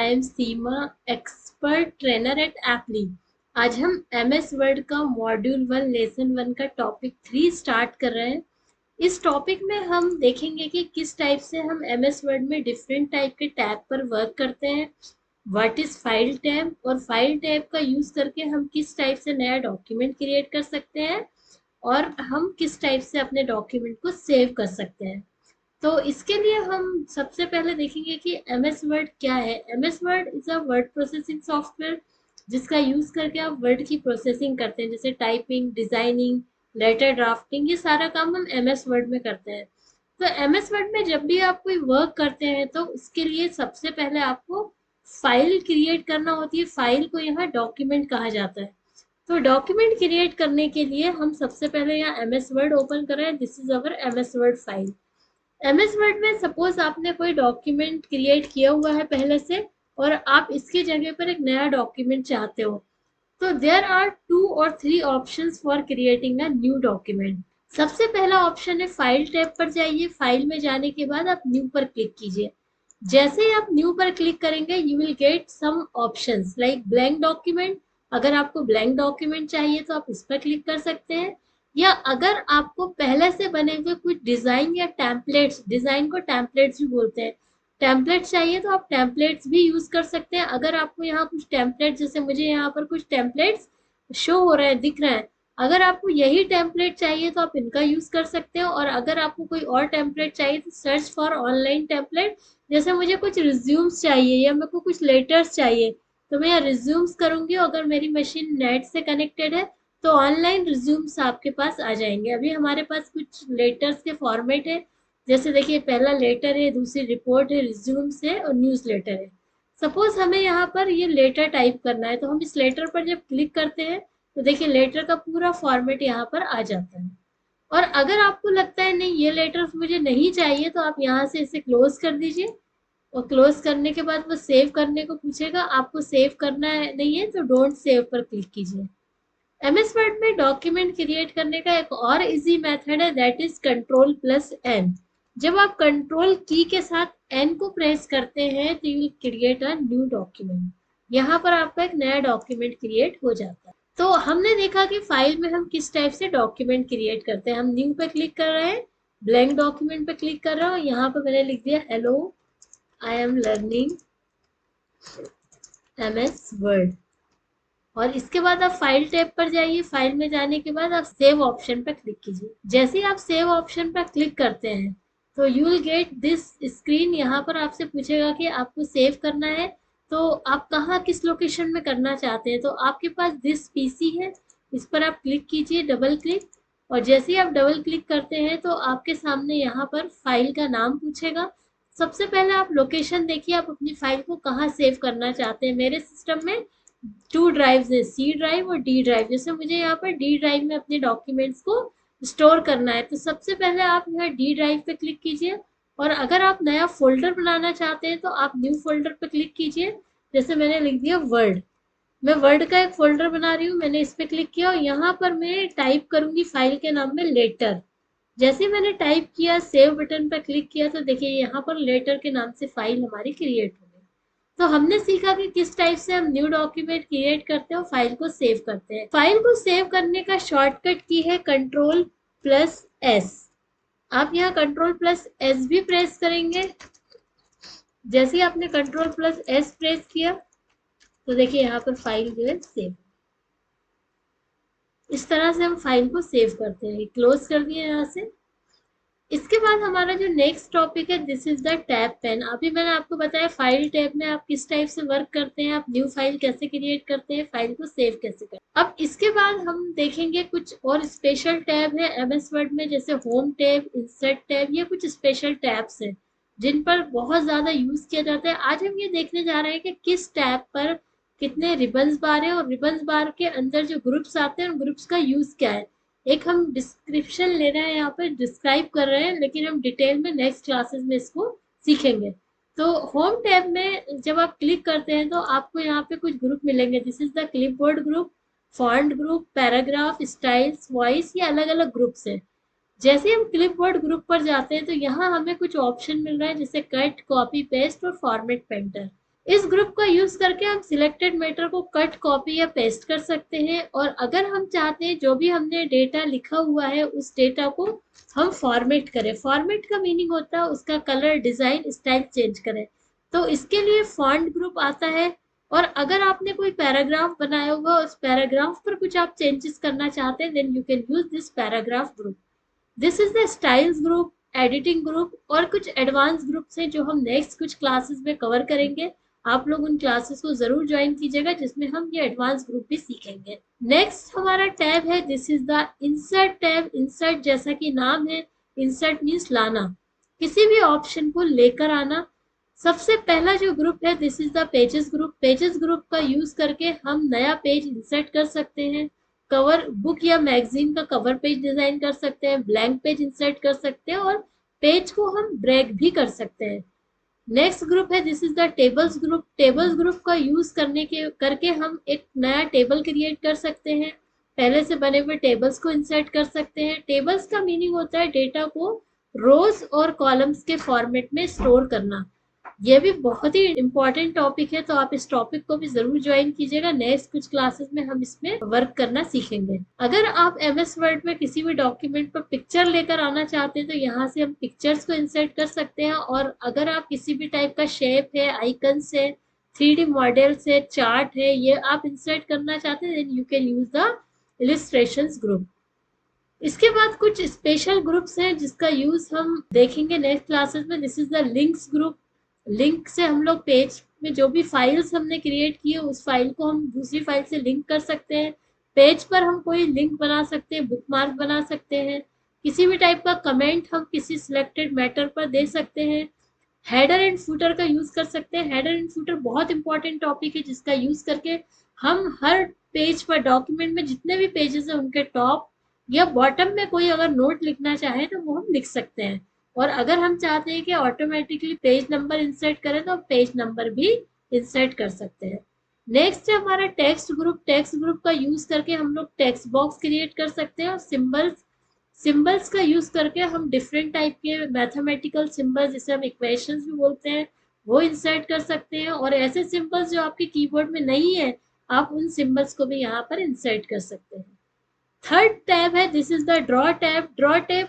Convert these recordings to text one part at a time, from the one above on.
I am Seema, expert trainer at एप्ली। आज हम MS वर्ड का मॉड्यूल 1 लेसन 1 का टॉपिक 3 स्टार्ट कर रहे हैं। इस टॉपिक में हम देखेंगे कि किस टाइप से हम MS वर्ड में डिफरेंट टाइप के टैब पर वर्क करते हैं, व्हाट इज फाइल टैब, और फाइल टैब का यूज करके हम किस टाइप से नया डॉक्यूमेंट क्रिएट कर सकते हैं और हम किस टाइप से अपने डॉक्यूमेंट को सेव कर सकते हैं। तो इसके लिए हम सबसे पहले देखेंगे कि MS वर्ड क्या है। MS word is a word processing software जिसका यूज करके आप वर्ड की प्रोसेसिंग करते हैं, जैसे टाइपिंग, डिजाइनिंग, लेटर ड्राफ्टिंग, ये सारा काम हम MS वर्ड में करते हैं। तो MS वर्ड में जब भी आप कोई वर्क करते हैं तो उसके लिए सबसे पहले आपको फाइल क्रिएट करना होती है। फाइल को यहाँ डॉक्यूमेंट कहा जाता है। तो डॉक्यूमेंट क्रिएट करने के लिए हम सबसे पहले यहाँ MS वर्ड ओपन कर रहे हैं। This is our MS word file. MS word में सपोज आपने कोई डॉक्यूमेंट क्रिएट किया हुआ है पहले से और आप इसकी जगह पर एक नया डॉक्यूमेंट चाहते हो, तो देयर आर 2 और 3 options for creating a new document. सबसे पहला ऑप्शन है फाइल टैब पर जाइए। फाइल में जाने के बाद आप न्यू पर क्लिक कीजिए। जैसे ही आप न्यू पर क्लिक करेंगे you will get some options like blank document. अगर आपको ब्लैंक डॉक्यूमेंट चाहिए तो आप इस पर क्लिक कर सकते हैं, या अगर आपको पहले से बने हुए कुछ डिजाइन या टेम्पलेट्स, डिजाइन को टेम्पलेट्स भी बोलते हैं, टेम्पलेट्स चाहिए तो आप टेम्पलेट्स भी यूज कर सकते हैं। अगर आपको यहाँ कुछ टेम्पलेट्स, जैसे मुझे यहाँ पर कुछ टेम्पलेट्स शो हो रहे हैं, दिख रहे हैं, अगर आपको यही टेम्पलेट चाहिए तो आप इनका यूज कर सकते हो। और अगर आपको कोई और टेम्पलेट चाहिए तो सर्च फॉर ऑनलाइन टेम्पलेट। जैसे मुझे कुछ रिज्यूम्स चाहिए या मेरे को कुछ लेटर्स चाहिए तो मैं यहाँ रिज्यूम्स करूंगी। अगर मेरी मशीन नेट से कनेक्टेड है तो ऑनलाइन रिज्यूम्स आपके पास आ जाएंगे। अभी हमारे पास कुछ लेटर्स के फॉर्मेट है, जैसे देखिए पहला लेटर है, दूसरी रिपोर्ट है, रिज्यूम्स है और न्यूज़ लेटर है। सपोज हमें यहाँ पर ये लेटर टाइप करना है तो हम इस लेटर पर जब क्लिक करते हैं तो देखिए लेटर का पूरा फॉर्मेट यहाँ पर आ जाता है। और अगर आपको लगता है नहीं ये लेटर मुझे नहीं चाहिए तो आप यहाँ से इसे क्लोज कर दीजिए। और क्लोज करने के बाद वो सेव करने को पूछेगा, आपको सेव करना है नहीं है तो डोंट सेव पर क्लिक कीजिए। MS वर्ड में डॉक्यूमेंट क्रिएट करने का एक और इजी मेथड है, दैट इज Ctrl+N। जब आप कंट्रोल की के साथ N को प्रेस करते हैं तो you will create a new document. यहाँ पर आपका एक नया डॉक्यूमेंट क्रिएट हो जाता है। तो हमने देखा कि फाइल में हम किस टाइप से डॉक्यूमेंट क्रिएट करते हैं। हम न्यू पे क्लिक कर रहे हैं, ब्लैंक डॉक्यूमेंट पे क्लिक कर रहा हूँ, यहाँ पर मैंने लिख दिया hello I am learning MS word. और इसके बाद आप फाइल टैब पर जाइए। फाइल में जाने के बाद आप सेव ऑप्शन पर क्लिक कीजिए। जैसे ही आप सेव ऑप्शन पर क्लिक करते हैं तो you will get this screen. यहाँ पर आपसे पूछेगा कि आपको सेव करना है तो आप कहाँ, किस लोकेशन में करना चाहते हैं। तो आपके पास दिस PC है, इस पर आप क्लिक कीजिए, डबल क्लिक। और जैसे ही आप डबल क्लिक करते हैं तो आपके सामने यहाँ पर फाइल का नाम पूछेगा। सबसे पहले आप लोकेशन देखिए, आप अपनी फाइल को कहाँ सेव करना चाहते हैं। मेरे सिस्टम में 2 ड्राइव्स है, C ड्राइव और D ड्राइव। जैसे मुझे यहाँ पर D ड्राइव में अपने डॉक्यूमेंट्स को स्टोर करना है तो सबसे पहले आप यहाँ D ड्राइव पे क्लिक कीजिए। और अगर आप नया फोल्डर बनाना चाहते हैं तो आप न्यू फोल्डर पे क्लिक कीजिए। जैसे मैंने लिख दिया वर्ड, मैं वर्ड का एक फोल्डर बना रही हूँ, मैंने इस पे क्लिक किया और यहाँ पर मैं टाइप करूंगी फाइल के नाम में लेटर। जैसे मैंने टाइप किया, सेव बटन पर क्लिक किया तो देखिए यहाँ पर लेटर के नाम से फाइल हमारी क्रिएट हो गई। तो हमने सीखा कि किस टाइप से हम न्यू डॉक्यूमेंट क्रिएट करते हैं और फाइल को सेव करते हैं। फाइल को सेव करने का शॉर्टकट की है Ctrl+S। आप यहाँ Ctrl+S भी प्रेस करेंगे। जैसे ही आपने Ctrl+S प्रेस किया तो देखिए यहाँ पर फाइल जो है सेव। इस तरह से हम फाइल को सेव करते हैं। क्लोज कर दिए यहाँ से। इसके बाद हमारा जो नेक्स्ट टॉपिक है, this is the tab pane. अभी मैंने आपको बताया फाइल टैब में आप किस टाइप से वर्क करते हैं, आप न्यू फाइल कैसे क्रिएट करते हैं, फाइल को सेव कैसे करते हैं। अब इसके बाद हम देखेंगे कुछ और स्पेशल टैब है MS वर्ड में, जैसे होम टैब, इंसर्ट टैब। ये कुछ स्पेशल टैब्स हैं जिन पर बहुत ज्यादा यूज किया जाता है। आज हम ये देखने जा रहे हैं कि किस टैब पर कितने रिबन्स बार है और रिबन्स बार के अंदर जो ग्रुप्स आते हैं उन ग्रुप्स का यूज क्या है। एक हम डिस्क्रिप्शन ले रहे हैं, यहाँ पर डिस्क्राइब कर रहे हैं, लेकिन हम डिटेल में नेक्स्ट क्लासेस में इसको सीखेंगे। तो होम टैब में जब आप क्लिक करते हैं तो आपको यहाँ पे कुछ ग्रुप मिलेंगे। This is the clipboard group, font group, paragraph, styles, voice, ये अलग अलग ग्रुप्स हैं। जैसे हम क्लिपबोर्ड ग्रुप पर जाते हैं तो यहाँ हमें कुछ ऑप्शन मिल रहा है, जैसे कट, कॉपी, पेस्ट और फॉर्मेट पेंटर। इस ग्रुप का यूज करके हम सिलेक्टेड मैटर को कट, कॉपी या पेस्ट कर सकते हैं। और अगर हम चाहते हैं जो भी हमने डेटा लिखा हुआ है उस डेटा को हम फॉर्मेट करें। फॉर्मेट का मीनिंग होता है उसका कलर, डिजाइन, स्टाइल चेंज करें। तो इसके लिए फॉन्ट ग्रुप आता है। और अगर आपने कोई पैराग्राफ बनाया हुआ उस पैराग्राफ पर कुछ आप चेंजेस करना चाहते हैं, then you can use this paragraph group. This is the styles group, editing group और कुछ एडवांस ग्रुप्स हैं जो हम नेक्स्ट कुछ क्लासेस में कवर करेंगे। आप लोग उन क्लासेस को जरूर ज्वाइन कीजिएगा जिसमें हम ये एडवांस ग्रुप भी सीखेंगे। नेक्स्ट हमारा टैब है, this is the insert tab. Insert जैसा कि नाम है, इंसर्ट मीन्स लाना, किसी भी ऑप्शन को लेकर आना। सबसे पहला जो ग्रुप है this is the pages group. Pages group का यूज करके हम नया पेज इंसर्ट कर सकते हैं। कवर, बुक या मैगजीन का कवर पेज डिजाइन कर सकते हैं, ब्लैंक पेज इंसर्ट कर सकते हैं और पेज को हम ड्रैग भी कर सकते हैं। नेक्स्ट ग्रुप है this is the tables group. Tables group का यूज करके हम एक नया टेबल क्रिएट कर सकते हैं। पहले से बने हुए टेबल्स को इंसर्ट कर सकते हैं। टेबल्स का मीनिंग होता है डेटा को रोज और कॉलम्स के फॉर्मेट में स्टोर करना। ये भी बहुत ही इंपॉर्टेंट टॉपिक है, तो आप इस टॉपिक को भी जरूर ज्वाइन कीजिएगा। नेक्स्ट कुछ क्लासेस में हम इसमें वर्क करना सीखेंगे। अगर आप एमएस वर्ड में किसी भी डॉक्यूमेंट पर पिक्चर लेकर आना चाहते हैं तो यहाँ से हम पिक्चर्स को इंसर्ट कर सकते हैं। और अगर आप किसी भी टाइप का शेप है, आइकन्स है, 3D मॉडल्स है, चार्ट है, ये आप इंसर्ट करना चाहते हैं, then you can use the illustrations group. इसके बाद कुछ स्पेशल ग्रुप्स हैं जिसका यूज हम देखेंगे नेक्स्ट क्लासेस में। This is the links group. Link से हम लोग पेज में जो भी फाइल्स हमने क्रिएट की है उस फाइल को हम दूसरी फाइल से लिंक कर सकते हैं। पेज पर हम कोई लिंक बना सकते हैं, बुकमार्क बना सकते हैं, किसी भी टाइप का कमेंट हम किसी सिलेक्टेड मैटर पर दे सकते हैं। हेडर एंड फुटर का यूज कर सकते हैं। हेडर एंड फुटर बहुत इंपॉर्टेंट टॉपिक है जिसका यूज करके हम हर पेज पर, डॉक्यूमेंट में जितने भी पेजेस हैं उनके टॉप या बॉटम में कोई अगर नोट लिखना चाहे तो वो हम लिख सकते हैं। और अगर हम चाहते हैं कि ऑटोमेटिकली पेज नंबर इंसर्ट करें तो पेज नंबर भी इंसर्ट कर सकते हैं। नेक्स्ट है हमारा टेक्स्ट ग्रुप। टेक्स्ट ग्रुप का यूज करके हम लोग टेक्स्ट बॉक्स क्रिएट कर सकते हैं और सिंबल्स का यूज करके हम डिफरेंट टाइप के मैथमेटिकल सिंबल्स, जिसे हम इक्वेशंस भी बोलते हैं, वो इंसर्ट कर सकते हैं। और ऐसे सिंबल्स जो आपके कीबोर्ड में नहीं है, आप उन सिंबल्स को भी यहाँ पर इंसर्ट कर सकते हैं। थर्ड टैब है, this is the draw tab. Draw tab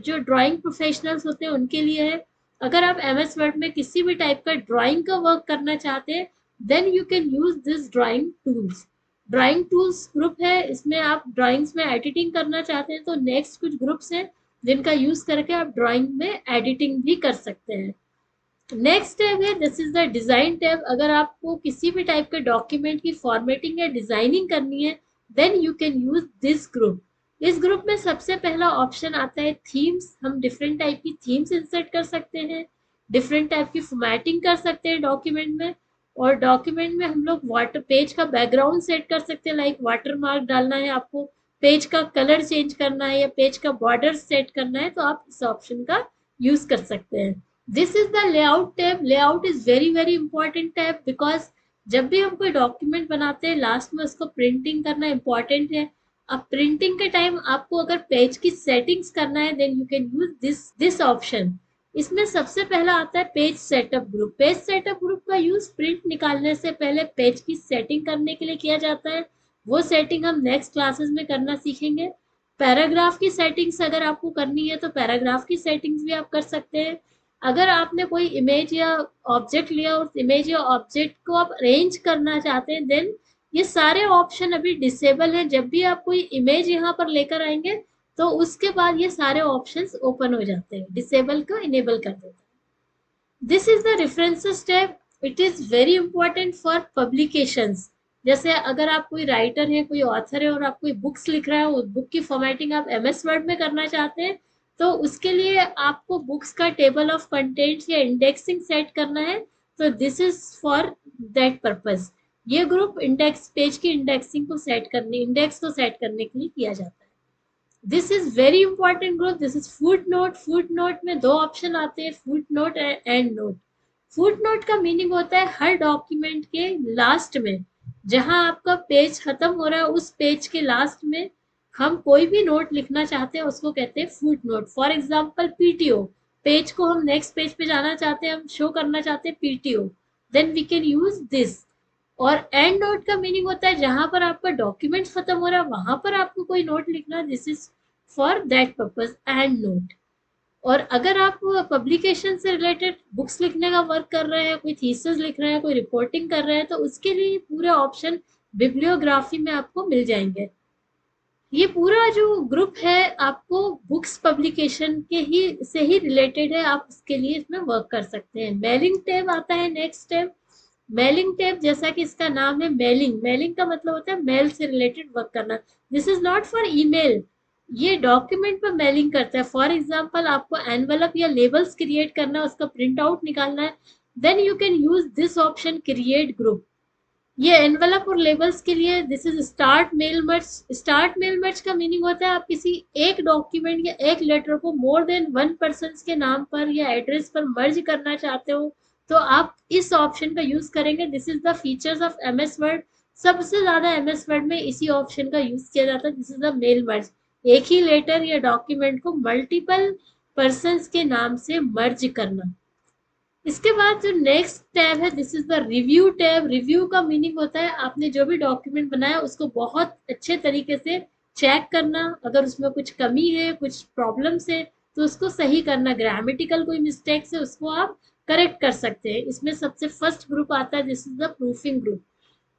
जो ड्राइंग प्रोफेशनल्स होते हैं उनके लिए है। अगर आप एमएस वर्ड में किसी भी टाइप का ड्राइंग का वर्क करना चाहते हैं, then you can use this drawing tools. Drawing tools group है, इसमें आप ड्राइंग्स में एडिटिंग करना चाहते हैं तो नेक्स्ट कुछ ग्रुप्स हैं जिनका यूज करके आप ड्राइंग में एडिटिंग भी कर सकते हैं। नेक्स्ट टैब है, this is the design tab. अगर आपको किसी भी टाइप के डॉक्यूमेंट की फॉर्मेटिंग या डिजाइनिंग करनी है, then you can use this group. इस ग्रुप में सबसे पहला ऑप्शन आता है थीम्स। हम डिफरेंट टाइप की थीम्स इंसर्ट कर सकते हैं, डिफरेंट टाइप की फॉर्मेटिंग कर सकते हैं डॉक्यूमेंट में। और डॉक्यूमेंट में हम लोग वाटर, पेज का बैकग्राउंड सेट कर सकते हैं, लाइक वाटर मार्क डालना है आपको, पेज का कलर चेंज करना है या पेज का बॉर्डर सेट करना है, तो आप इस ऑप्शन का यूज कर सकते हैं। This is the layout tab. Layout is very very important tab, because जब भी हम कोई डॉक्यूमेंट बनाते हैं लास्ट में उसको प्रिंटिंग करना इंपॉर्टेंट है। अब प्रिंटिंग के टाइम आपको अगर पेज की सेटिंग्स करना है, then you can use this option. इसमें सबसे पहला आता है page setup group. Page setup group का यूज प्रिंट निकालने से पहले पेज की सेटिंग करने के लिए किया जाता है। वो सेटिंग हम नेक्स्ट क्लासेस में करना सीखेंगे। पैराग्राफ की सेटिंग्स अगर आपको करनी है तो पैराग्राफ की सेटिंग्स भी आप कर सकते हैं। अगर आपने कोई इमेज या ऑब्जेक्ट लिया, उस इमेज या ऑब्जेक्ट को आप अरेंज करना चाहते हैं, देन ये सारे ऑप्शन अभी डिसेबल है। जब भी आप कोई इमेज यहाँ पर लेकर आएंगे तो उसके बाद ये सारे ऑप्शंस ओपन हो जाते हैं, डिसेबल को इनेबल कर देता है। This is the references tab. It is very important for publications. जैसे अगर आप कोई राइटर है, कोई ऑथर है और आप कोई बुक्स लिख रहा है, उस बुक की फॉर्मेटिंग आप एमएस वर्ड में करना चाहते हैं, तो उसके लिए आपको बुक्स का टेबल ऑफ कंटेंट्स या इंडेक्सिंग सेट करना है। तो this is for that purpose. ये ग्रुप इंडेक्स, पेज की इंडेक्सिंग को सेट करने, इंडेक्स को सेट करने के लिए किया जाता है। This is very important group. This is foot note. Foot note में दो ऑप्शन आते हैं, foot note and note. Foot note का मीनिंग होता है हर डॉक्यूमेंट के लास्ट में, जहां आपका पेज खत्म हो रहा है उस पेज के लास्ट में हम कोई भी नोट लिखना चाहते हैं उसको कहते हैं foot note. For example PTO, page को हम नेक्स्ट पेज पे जाना चाहते हैं, हम शो करना चाहते हैं PTO, then we can use this. और एंड नोट का मीनिंग होता है जहां पर आपका डॉक्यूमेंट खत्म हो रहा है वहां पर आपको कोई नोट लिखना, this is for that purpose and note. और अगर आप पब्लिकेशन से रिलेटेड बुक्स लिखने का वर्क कर रहे हैं, कोई थीसिस लिख रहे हैं, कोई रिपोर्टिंग कर रहे हैं, तो उसके लिए पूरे ऑप्शन बिब्लियोग्राफी में आपको मिल जाएंगे। ये पूरा जो ग्रुप है आपको बुक्स पब्लिकेशन के ही से ही रिलेटेड है, आप उसके लिए इसमें वर्क कर सकते हैं। मेलिंग टैब आता है नेक्स्ट टैब। मेलिंग टैब जैसा कि इसका नाम है, मेलिंग, मेलिंग का मतलब होता है मेल से रिलेटेड वर्क करना। This is not for email, ये डॉक्यूमेंट पर मेलिंग करता है। फॉर एग्जांपल आपको एनवेलप या लेबल्स क्रिएट करना है, उसका प्रिंट आउट निकालना है, then you can use this option create group. ये एनवेलप और लेबल्स के लिए this is start mail merge. Start mail merge का मीनिंग होता है आप किसी एक डॉक्यूमेंट या एक लेटर को मोर देन वन पर्सन के नाम पर या एड्रेस पर मर्ज करना चाहते हो तो आप इस ऑप्शन का यूज करेंगे। This is the features of MS word. सबसे ज्यादा एमएस वर्ड में इसी ऑप्शन का यूज किया जाता है। This is the mail merge, एक ही लेटर या डॉक्यूमेंट को मल्टीपल पर्सन के नाम से मर्ज करना। इसके बाद जो नेक्स्ट टैब है this is the review tab. Review का मीनिंग होता है आपने जो भी डॉक्यूमेंट बनाया उसको बहुत अच्छे तरीके से चेक करना, अगर उसमें कुछ कमी है, कुछ प्रॉब्लम्स है तो उसको सही करना, ग्रामेटिकल कोई मिस्टेक्स है उसको आप करेक्ट कर सकते हैं। इसमें सबसे फर्स्ट ग्रुप आता है, this is the proofing group.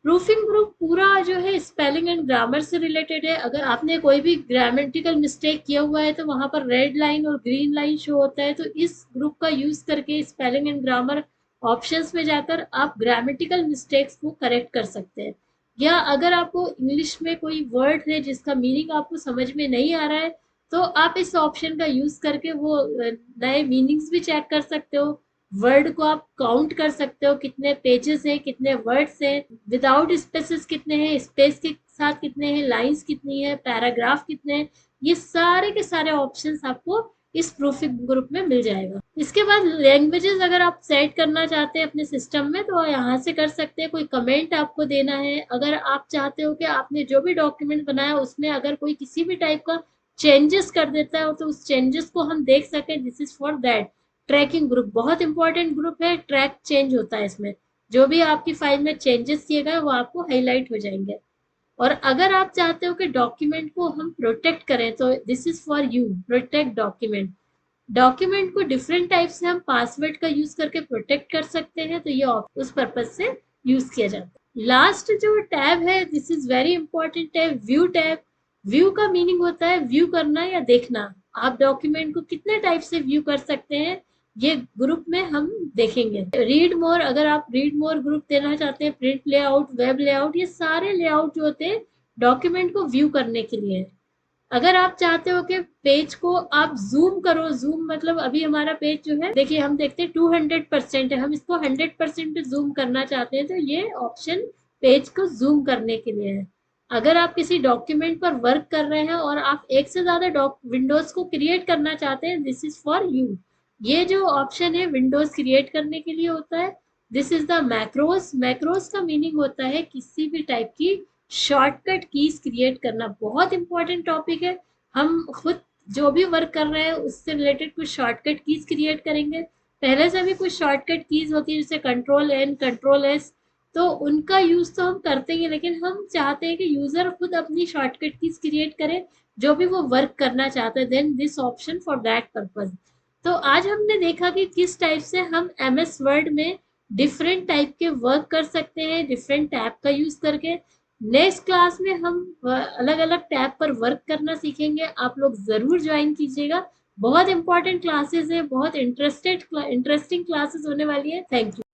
Proofing group पूरा जो है स्पेलिंग एंड ग्रामर से रिलेटेड है। अगर आपने कोई भी ग्रामेटिकल मिस्टेक किया हुआ है तो वहां पर रेड लाइन और ग्रीन लाइन शो होता है, तो इस ग्रुप का यूज करके स्पेलिंग एंड ग्रामर ऑप्शंस में जाकर आप ग्रामेटिकल मिस्टेक्स को करेक्ट कर सकते हैं। या अगर आपको इंग्लिश में कोई वर्ड है जिसका मीनिंग आपको समझ में नहीं आ रहा है तो आप इस ऑप्शन का यूज करके वो नए मीनिंग्स भी चेक कर सकते हो। वर्ड को आप काउंट कर सकते हो, कितने पेजेस हैं, कितने वर्ड्स हैं, विदाउट स्पेसेस कितने हैं, स्पेस के साथ कितने हैं, लाइंस कितनी है, पैराग्राफ कितने हैं। ये सारे के सारे ऑप्शंस आपको इस प्रूफिंग ग्रुप में मिल जाएगा। इसके बाद लैंग्वेजेस अगर आप सेट करना चाहते हैं अपने सिस्टम में तो यहाँ से कर सकते हैं। कोई कमेंट आपको देना है, अगर आप चाहते हो कि आपने जो भी डॉक्यूमेंट बनाया उसमें अगर कोई किसी भी टाइप का चेंजेस कर देता है तो उस चेंजेस को हम देख सकें, this is for that. Tracking group बहुत इंपॉर्टेंट ग्रुप है, ट्रैक चेंज होता है इसमें, जो भी आपकी फाइल में चेंजेस किए गए वो आपको हाईलाइट हो जाएंगे। और अगर आप चाहते हो कि डॉक्यूमेंट को हम प्रोटेक्ट करें तो this is for you, protect document. Document को डिफरेंट टाइप से हम पासवर्ड का यूज करके प्रोटेक्ट कर सकते हैं, तो ये उस पर्पज से यूज किया जाता है। लास्ट जो टैब है this is very important tab, view tab. View का मीनिंग होता है व्यू करना या देखना। आप डॉक्यूमेंट को कितने टाइप से व्यू कर सकते हैं ये ग्रुप में हम देखेंगे। रीड मोर, अगर आप रीड मोर ग्रुप देना चाहते हैं, प्रिंट लेआउट, वेब लेआउट, ये सारे लेआउट जो होते हैं डॉक्यूमेंट को व्यू करने के लिए है। अगर आप चाहते हो कि पेज को आप जूम करो, जूम मतलब अभी हमारा पेज जो है देखिए हम देखते हैं 200% है, हम इसको 100% पे जूम करना चाहते हैं तो ये ऑप्शन पेज को जूम करने के लिए है। अगर आप किसी डॉक्यूमेंट पर वर्क कर रहे हैं और आप एक से ज्यादा विंडोज को क्रिएट करना चाहते हैं, दिस इज फॉर यू। ये जो ऑप्शन है विंडोज क्रिएट करने के लिए होता है। This is the macros. Macros का मीनिंग होता है किसी भी टाइप की शॉर्टकट कीज क्रिएट करना। बहुत इंपॉर्टेंट टॉपिक है, हम खुद जो भी वर्क कर रहे हैं उससे रिलेटेड कुछ शॉर्टकट कीज क्रिएट करेंगे। पहले से भी कुछ शॉर्टकट कीज होती है जैसे कंट्रोल एन, कंट्रोल एस, तो उनका यूज तो हम करते हैं, लेकिन हम चाहते हैं कि यूजर खुद अपनी शॉर्टकट कीज क्रिएट करे जो भी वो वर्क करना चाहते हैं, then this option for that purpose. तो आज हमने देखा कि किस टाइप से हम एमएस वर्ड में डिफरेंट टाइप के वर्क कर सकते हैं डिफरेंट टैब का यूज करके। नेक्स्ट क्लास में हम अलग अलग टैब पर वर्क करना सीखेंगे, आप लोग जरूर ज्वाइन कीजिएगा। बहुत इंपॉर्टेंट क्लासेस है, बहुत इंटरेस्टिंग क्लासेस होने वाली है। Thank you.